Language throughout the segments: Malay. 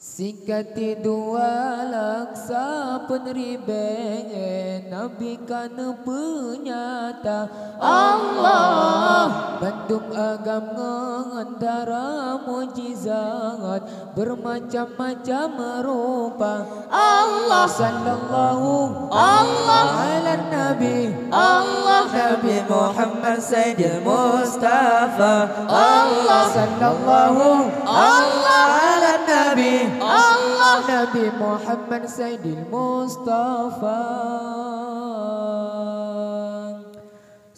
Sikati dua laksa peneriben Nabi kan penyata Allah Bandung agam ngantara mujizat bermacam-macam rupa Allah sallallahu Allah ala nabi Allah Nabi Muhammad Sayyidil Mustafa Allah sallallahu Allah ala nabi Allah Nabi Muhammad Sayyidil Mustafa.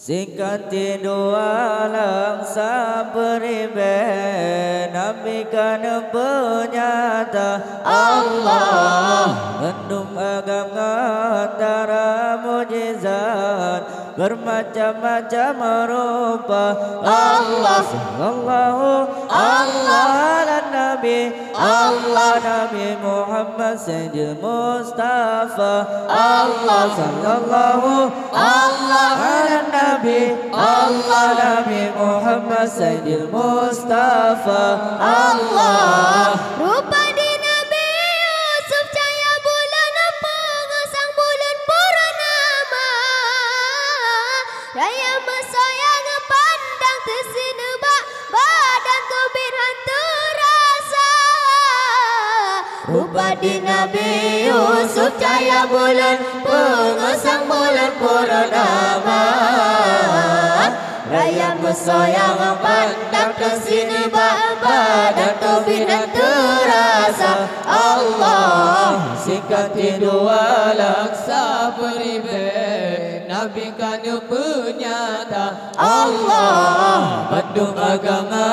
Sikati dua langsa beriben Nabi kan penyata Allah Bandung agam ngantara mujizat bermacam-macam rupa Allah sallallahu Allah ala nabi Allah Nabi Muhammad Sayyidil Mustafa Allah sallallahu Allah ala nabi Allah Nabi Muhammad Sayyidil Mustafa Allah Rupa di Nabi Yusuf cahaya bulan pengesang bulan purnama Raya mesayang pandang tersinebak badan kebirhan terasa Rupa di Nabi Yusuf cahaya bulan pengesang bulan purnama Raya mesayang pandang kesini badan kebirhan terasa Allah Sikati dua laksa beriben Nabi kan penyata Allah Bandung agama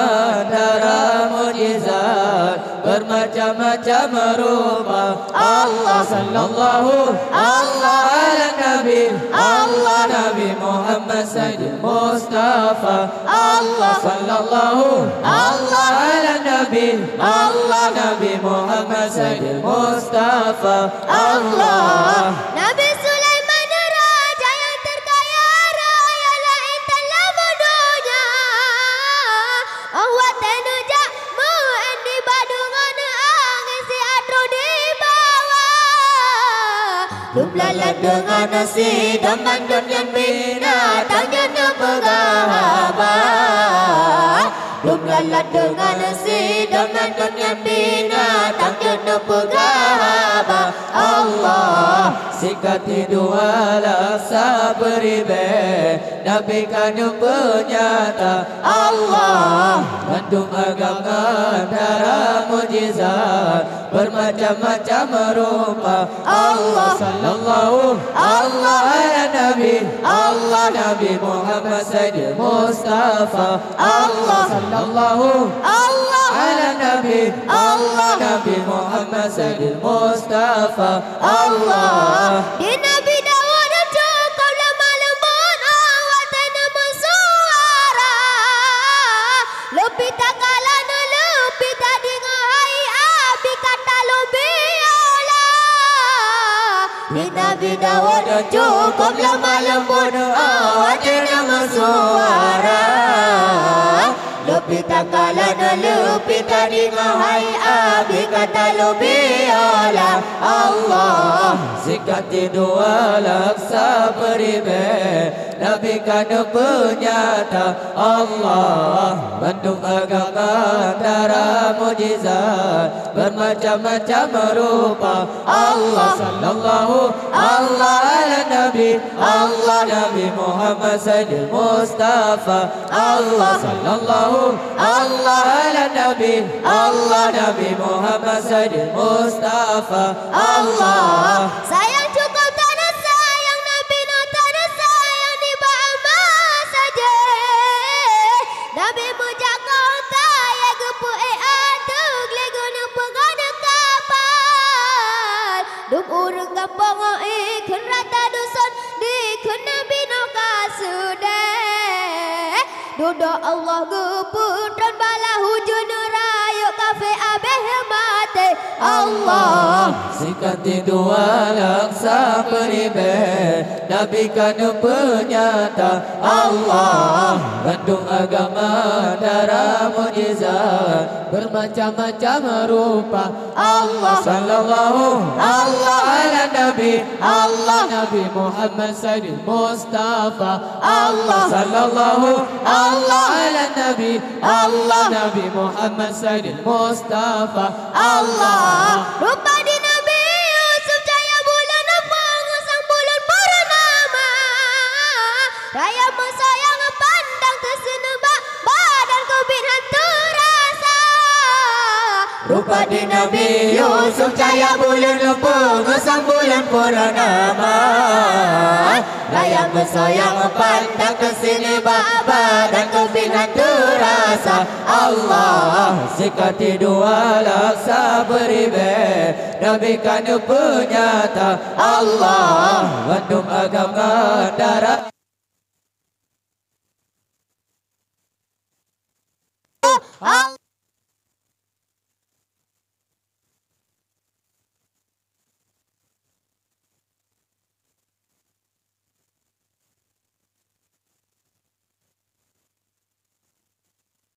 darah mujizat bermacam-macam rupa Allah sallallahu Allah ala nabi Allah Nabi Muhammad Sayyidil Mustafa Allah sallallahu Allah ala nabi Allah Nabi Muhammad Sayyidil Mustafa Allah Nabi Sulaiman raja yang terkaya raya lain dalam dunia awak tenuja mu'en di badungan angin si adro di bawah Lublalan dengan nasi dengan dunia binatangnya nepegahaba Lublalan dengan nasi dengan dunia binatangnya nepegahaba Allah Sikati dua laksa beriben Nabi kan penyata Allah Bandung agam ngantara mujizat bermacam-macam rupa Allah sallallahu Allah ala nabi Allah Nabi Muhammad Sayyidil Mustafa Allah sallallahu Allah ala nabi Allah Nabi Muhammad Sayyidil Mustafa Allah Di Nabi Dawud cukup lemah lembut awak tanam suara Lebih tak kalah lebih tak dengai abi kata lebih olah Di Nabi Dawud cukup lemah lembut awak tanam suara Lebih tak kalah lebih tak dengai abi kata lebih olah Allah Sikati dua laksa beriben Nabi kan penyata Allah Bandung agam ngantara mujizat bermacam-macam rupa Allah sallallahu Allah ala nabi Allah Nabi Muhammad Sayyidil Mustafa Allah sallallahu Allah ala nabi Allah Nabi Muhammad Sayyidil Mustafa Allah Sayang cukup tanah sayang Nabi no tanah sayang di bawah saja Nabi mujak kota ya gepu atuk legona pegana kapal Duk urang gampang ikun rata dusun dikun Nabi no kasudeh Dodo Allah gepu dan bala hujun rayu kafe abeh mate Allah Sikati dua laksa beriben Nabi kan penyata Allah Bandung Bandung agama darah mujizat bermacam-macam rupa. Allah sallallahu Allah ala Nabi Allah Nabi Muhammad Sayyidil Mustafa. Allah sallallahu Allah ala Nabi Allah Nabi Muhammad Sayyidil Mustafa. Allah rupa di Nabi Yusuf cahaya bulan pengesang bulan purnama. Raya sayang pandang tersenebak badan kau bin hantu rasa. Rupa di Nabi Yusuf cahaya bulan pengesang bulan purnama. Layang bersayang pandang ke sini badan kebinan terasa. Allah sikati dua laksa beribe Nabi kanu penyata. Allah Bandung agama darah Allah